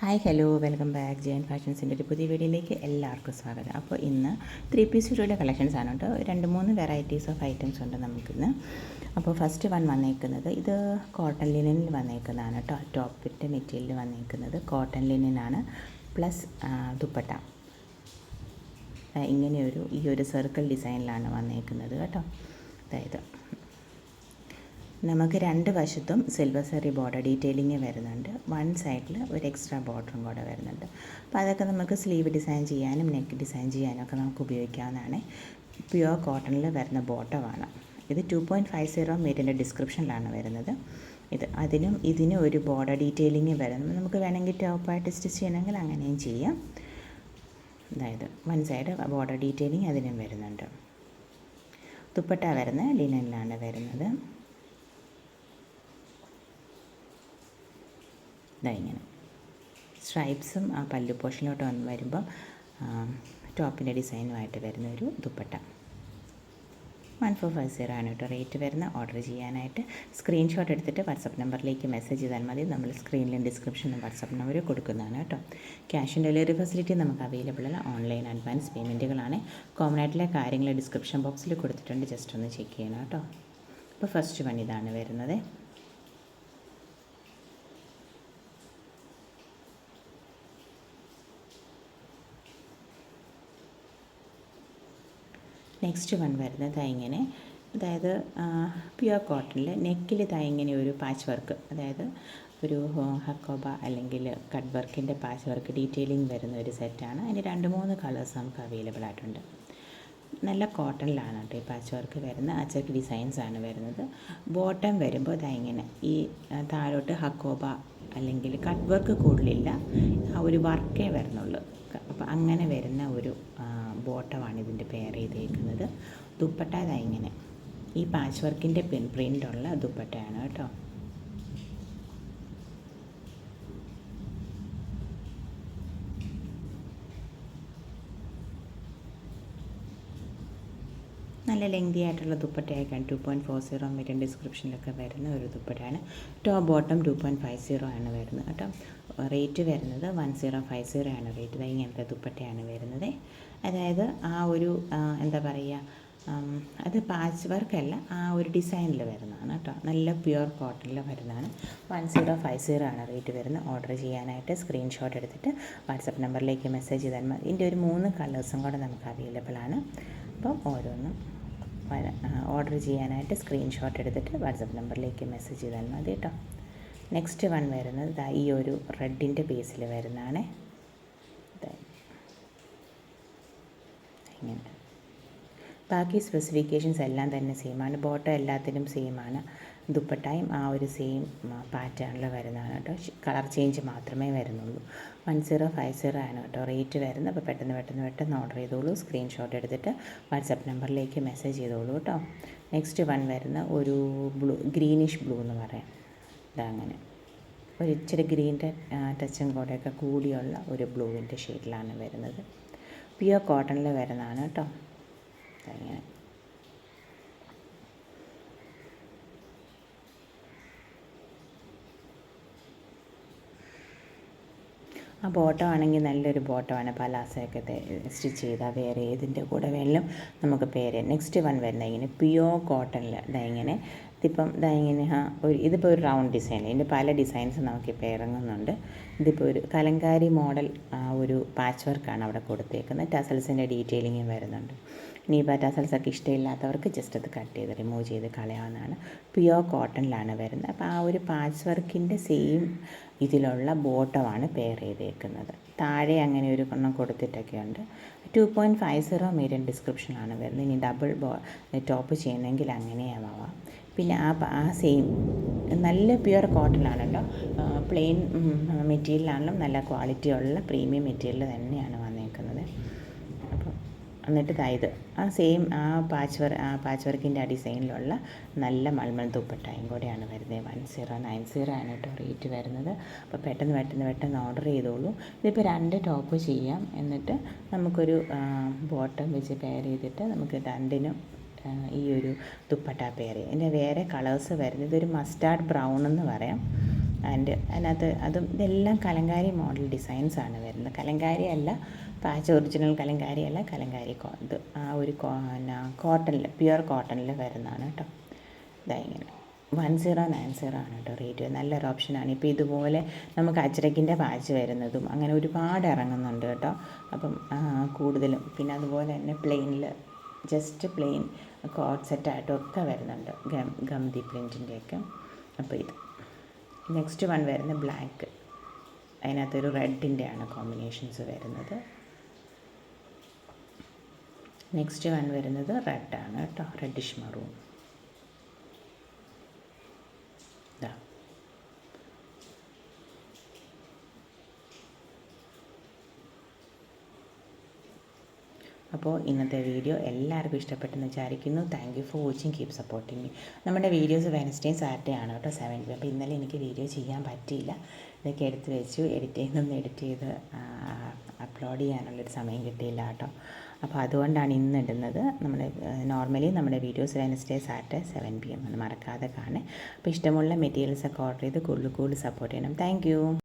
Hi hello welcome back Jayan ഫാഷൻസിൻ്റെ ഒരു പുതിയ വീഡിയോയിലേക്ക് എല്ലാവർക്കും സ്വാഗതം. അപ്പോൾ ഇന്ന് 3-piece ചുരിയുടെ കളക്ഷൻസ് ആണ് കേട്ടോ. 2-3 വെറൈറ്റീസ് ഓഫ് ഐറ്റംസ് ഉണ്ട് നമുക്കിന്ന്. അപ്പോൾ ഫസ്റ്റ് വൺ വന്നേക്കുന്നത് ഇത് കോട്ടൺ ലിനനിൽ വന്നേക്കുന്നതാണ് കേട്ടോ. ടോപ്പിൻ്റെ മെറ്റീരിയൽ വന്നേക്കുന്നത് കോട്ടൺ ലിനനാണ് പ്ലസ് ദുപ്പട്ട. ഇങ്ങനെയൊരു ഈ ഒരു സർക്കിൾ ഡിസൈനിലാണ് വന്നേക്കുന്നത് കേട്ടോ. അതായത് നമുക്ക് രണ്ട് വശത്തും സിൽവർ സെറി ബോർഡർ ഡീറ്റെയിലിംഗ് വരുന്നുണ്ട്. വൺ സൈഡിൽ ഒരു എക്സ്ട്രാ ബോർഡറും കൂടെ വരുന്നുണ്ട്. അപ്പോൾ അതൊക്കെ നമുക്ക് സ്ലീവ് ഡിസൈൻ ചെയ്യാനും നെക്ക് ഡിസൈൻ ചെയ്യാനും ഒക്കെ നമുക്ക് ഉപയോഗിക്കാവുന്നതാണ്. പ്യുവർ കോട്ടണിൽ വരുന്ന ബോട്ടമാണ് ഇത്. 2.50 മീറ്ററിൻ്റെ ഡിസ്ക്രിപ്ഷനിലാണ് വരുന്നത്. ഇതിനും ഒരു ബോർഡർ ഡീറ്റെയിലിംഗ് വരുന്നത്. നമുക്ക് വേണമെങ്കിൽ ടോപ്പായിട്ട് സ്റ്റിച്ച് ചെയ്യണമെങ്കിൽ അങ്ങനെയും ചെയ്യാം. അതായത് വൺ സൈഡ് ബോർഡർ ഡീറ്റെയിലിംഗ് അതിനും വരുന്നുണ്ട്. ദുപ്പട്ട വരുന്ന ലിനനിലാണ് വരുന്നത്. ഇങ്ങനെ സ്ട്രൈപ്സും ആ പല്ലു പോർഷനിലോട്ട് വരുമ്പം ടോപ്പിൻ്റെ ഡിസൈനുമായിട്ട് വരുന്ന ഒരു ദുപ്പട്ട. 1450 ആണ് കേട്ടോ റേറ്റ് വരുന്ന. ഓർഡർ ചെയ്യാനായിട്ട് സ്ക്രീൻഷോട്ട് എടുത്തിട്ട് വാട്സപ്പ് നമ്പറിലേക്ക് മെസ്സേജ് ചെയ്താൽ മതി. നമ്മൾ സ്ക്രീനിലും ഡിസ്ക്രിപ്ഷനിലും വാട്സപ്പ് നമ്പർ കൊടുക്കുന്നതാണ് കേട്ടോ. ക്യാഷ് ഓൺ ഡെലിവറി ഫെസിലിറ്റി നമുക്ക് അവൈലബിൾ അല്ല. ഓൺലൈൻ അഡ്വാൻസ് പേയ്മെൻറ്റുകളാണ്. കോമൺ ആയിട്ടുള്ള കാര്യങ്ങൾ ഡിസ്ക്രിപ്ഷൻ ബോക്സിൽ കൊടുത്തിട്ടുണ്ട്. ജസ്റ്റ് ഒന്ന് ചെക്ക് ചെയ്യണം കേട്ടോ. അപ്പോൾ ഫസ്റ്റ് വൺ ഇതാണ് വരുന്നത്. നെക്സ്റ്റ് വൺ വരുന്നത് ഇങ്ങനെ, അതായത് പ്യുവർ കോട്ടണിൽ നെക്കിൽ ഇങ്ങനെ ഒരു പാച്ച് വർക്ക്, അതായത് ഒരു ഹക്കോബ അല്ലെങ്കിൽ കട്ട് വർക്കിൻ്റെ പാച്ച് വർക്ക് ഡീറ്റെയിലിംഗ് വരുന്ന ഒരു സെറ്റാണ്. അതിന് 2-3 കളേഴ്സ് നമുക്ക് അവൈലബിൾ ആയിട്ടുണ്ട്. നല്ല കോട്ടണിലാണ് കേട്ടോ ഈ പാച്ച് വർക്ക് വരുന്നത്. അച്ചക്ക് ഡിസൈൻസാണ് വരുന്നത്. ബോട്ടം വരുമ്പോൾ ഇങ്ങനെ ഈ താഴോട്ട് ഹക്കോബ അല്ലെങ്കിൽ കട്ട് വർക്ക് കൂടുതലില്ല, ആ ഒരു വർക്കേ വരുന്നുള്ളൂ. അപ്പോൾ അങ്ങനെ വരുന്ന ഒരു ബോട്ടമാണ് ഇതിൻ്റെ പെയർ ചെയ്തേക്കുന്നത്. ദുപ്പട്ട ഇങ്ങനെ ഈ പാച്ച് വർക്കിൻ്റെ പ്രിൻ്റുള്ള ദുപ്പട്ടയാണ് കേട്ടോ. നല്ല ലെങ്തി ആയിട്ടുള്ള ദുപ്പട്ടയൊക്കെയാണ്. 2.40 മീറ്റർ ഡിസ്ക്രിപ്ഷനിലൊക്കെ വരുന്ന ഒരു ദുപ്പട്ടയാണ്. ടോപ്പ് ബോട്ടം 2.50 ആണ് വരുന്നത് കേട്ടോ. റേറ്റ് വരുന്നത് 1050 ആണ് റേറ്റ്. ഇങ്ങനത്തെ ദുപ്പട്ടയാണ് വരുന്നത്. അതായത് ആ ഒരു എന്താ പറയുക, അത് പാച്ച് വർക്കല്ല, ആ ഒരു ഡിസൈനിൽ വരുന്നതാണ് കേട്ടോ. നല്ല പ്യുവർ കോട്ടണിൽ വരുന്നതാണ്. 1050 ആണ് റേറ്റ് വരുന്നത്. ഓർഡർ ചെയ്യാനായിട്ട് സ്ക്രീൻഷോട്ട് എടുത്തിട്ട് വാട്സപ്പ് നമ്പറിലേക്ക് മെസ്സേജ് ചെയ്താൽ മതി. ഇതിൻ്റെ ഒരു 3 കളേഴ്സും കൂടെ നമുക്ക് അവൈലബിൾ ആണ്. അപ്പം ഓരോന്നും ഓർഡർ ചെയ്യാനായിട്ട് സ്ക്രീൻഷോട്ട് എടുത്തിട്ട് വാട്സപ്പ് നമ്പറിലേക്ക് മെസ്സേജ് ചെയ്താൽ മതി കേട്ടോ. നെക്സ്റ്റ് വൺ വരുന്നത് ഈ ഒരു റെഡിൻ്റെ ബേസിൽ വരുന്നതാണ്. ഇങ്ങനെ ബാക്കി സ്പെസിഫിക്കേഷൻസ് എല്ലാം തന്നെ സെയിമാണ്. ബോട്ടം എല്ലാത്തിനും സെയിമാണ്. ദുപ്പട്ടയും ആ ഒരു സെയിം പാറ്റേണിൽ വരുന്നതാണ് കേട്ടോ. കളർ ചേഞ്ച് മാത്രമേ വരുന്നുള്ളൂ. 1050 ആണ് കേട്ടോ റേറ്റ് വരുന്നത്. അപ്പോൾ പെട്ടെന്ന് ഓർഡർ ചെയ്തോളൂ. സ്ക്രീൻഷോട്ട് എടുത്തിട്ട് വാട്സപ്പ് നമ്പറിലേക്ക് മെസ്സേജ് ചെയ്തോളൂ കേട്ടോ. നെക്സ്റ്റ് വൺ വരുന്ന ഒരു ഗ്രീനിഷ് ബ്ലൂ എന്ന് പറയാം. ഇതങ്ങനെ ഒരു ഇച്ചിരി ഗ്രീൻ്റെ ടച്ചും കൂടെയൊക്കെ കൂടിയുള്ള ഒരു ബ്ലൂവിൻ്റെ ഷെയ്ഡിലാണ് വരുന്നത്. പ്യുവർ കോട്ടണിൽ വരുന്നതാണ് കേട്ടോ. അങ്ങനെ ആ ബോട്ടം ആണെങ്കിൽ നല്ലൊരു ബോട്ടമാണ്. പലാസയൊക്കെ സ്റ്റിച്ച് ചെയ്താൽ വേറെ ഏതിൻ്റെ കൂടെ വേണമെങ്കിലും നമുക്ക് പേര്. നെക്സ്റ്റ് വൺ വരുന്നത് ഇങ്ങനെ പ്യുവർ കോട്ടണിൽ ഇങ്ങനെ ഇങ്ങനെ ഇതിപ്പോൾ ഒരു റൗണ്ട് ഡിസൈൻ. ഇതിൻ്റെ പല ഡിസൈൻസ് നമുക്കിപ്പോൾ ഇറങ്ങുന്നുണ്ട്. ഇതിപ്പോൾ ഒരു കലങ്കാരി മോഡൽ ഒരു പാച്ച് വർക്കാണ് അവിടെ കൊടുത്തേക്കുന്നത്. ടസൽസിൻ്റെ ഡീറ്റെയിലിങ്ങും വരുന്നുണ്ട്. ഇനിയിപ്പോൾ ടസൽസൊക്കെ ഇഷ്ടമില്ലാത്തവർക്ക് ജസ്റ്റ് അത് കട്ട് ചെയ്ത് റിമൂവ് ചെയ്ത് കളയാവുന്നതാണ്. പ്യുവർ കോട്ടണിലാണ് വരുന്നത്. അപ്പോൾ ആ ഒരു പാച്ച് വർക്കിൻ്റെ സെയിം ഇതിലുള്ള ബോട്ടമാണ് പെയർ ചെയ്തേക്കുന്നത്. താഴെ അങ്ങനെ ഒരു എണ്ണം കൊടുത്തിട്ടൊക്കെ ഉണ്ട്. 2.50 മീറ്റർ ഡിസ്ക്രിപ്ഷനാണ് വരുന്നത്. ഇനി ഡബിൾ ടോപ്പ് ചെയ്യണമെങ്കിൽ അങ്ങനെയാവാം. പിന്നെ ആ സെയിം നല്ല പ്യുവർ കോട്ടണിലാണ് കേട്ടോ. പ്ലെയിൻ മെറ്റീരിയലാണെങ്കിലും നല്ല ക്വാളിറ്റിയുള്ള പ്രീമിയം മെറ്റീരിയൽ തന്നെയാണ് വന്നേക്കുന്നത്. അപ്പോൾ എന്നിട്ട് ഇത് ആ സെയിം ആ പാച്ച് വർക്കിൻ്റെ ആ ഡിസൈനിലുള്ള നല്ല മൾമൽ ദുപ്പട്ടയും കൂടെയാണ് വരുന്നത്. 1090 ആണ് കേട്ടോ റേറ്റ് വരുന്നത്. അപ്പോൾ പെട്ടെന്ന് ഓർഡർ ചെയ്തോളൂ. ഇതിപ്പോൾ 2 ടോപ്പ് ചെയ്യാം. എന്നിട്ട് നമുക്കൊരു ബോട്ടം വെച്ച് പെയർ ചെയ്തിട്ട് നമുക്ക് 2നും ഈ ഒരു ദുപ്പട്ട പെയർ ചെയ്യാം. ഇതിൻ്റെ വേറെ കളേഴ്സ് വരുന്നത് ഇതൊരു മസ്റ്റാർഡ് ബ്രൗൺ എന്ന് പറയാം. ആൻഡ് അതിനകത്ത് ഇതെല്ലാം കലങ്കാരി മോഡൽ ഡിസൈൻസാണ് വരുന്നത്. കലങ്കാരി അല്ല, പാച്ച് ഒറിജിനൽ കലങ്കാരി അല്ല, കലങ്കാരി ഇത് ആ ഒരു കോട്ടണിൽ, പ്യുവർ കോട്ടണിൽ വരുന്നതാണ് കേട്ടോ. ഇങ്ങനെ 1090 ആണ് കേട്ടോ റേറ്റ്. നല്ലൊരു ഓപ്ഷനാണ്. ഇപ്പോൾ ഇതുപോലെ നമുക്ക് അജ്രക്കിൻ്റെ പാച്ച് വരുന്നതും അങ്ങനെ ഒരുപാട് ഇറങ്ങുന്നുണ്ട് കേട്ടോ. അപ്പം കൂടുതലും പിന്നെ അതുപോലെ തന്നെ പ്ലെയിനിൽ ജസ്റ്റ് പ്ലെയിൻ കോഡ് സെറ്റായിട്ടൊക്കെ വരുന്നുണ്ട്, ഗംതി പ്രിൻറ്റിൻ്റെയൊക്കെ. അപ്പോൾ ഇത് നെക്സ്റ്റ് വൺ വരുന്നത് ബ്ലാക്ക്, അതിനകത്തൊരു റെഡിൻ്റെയാണ് കോമ്പിനേഷൻസ് വരുന്നത്. നെക്സ്റ്റ് വൺ വരുന്നത് റെഡാണ് കേട്ടോ, റെഡിഷ് മറൂൺ. ഇതാ അപ്പോൾ ഇന്നത്തെ വീഡിയോ എല്ലാവർക്കും ഇഷ്ടപ്പെട്ടെന്ന് വിചാരിക്കുന്നു. Thank you for watching, keep supporting me. നമ്മുടെ വീഡിയോസ് വെനസ്ഡേ സാറ്റർഡേ ആണ് കേട്ടോ 7 PM. അപ്പോൾ ഇന്നലെ എനിക്ക് വീഡിയോ ചെയ്യാൻ പറ്റിയില്ല, ഇതൊക്കെ എടുത്ത് വെച്ചു. എഡിറ്റ് ചെയ്ത് അപ്ലോഡ് ചെയ്യാനുള്ളൊരു സമയം കിട്ടിയില്ല കേട്ടോ. അപ്പോൾ അതുകൊണ്ടാണ് ഇന്ന് ഇടുന്നത്. നോർമലി നമ്മുടെ വീഡിയോസ് വെനസ്ഡേ സാറ്റർഡേ 7 PM ആണ്, മറക്കാതെ കാണേ. അപ്പോൾ ഇഷ്ടമുള്ള മെറ്റീരിയൽസൊക്കെ ഓർഡർ ചെയ്ത് കൂടുതൽ സപ്പോർട്ട് ചെയ്യണം. Thank you.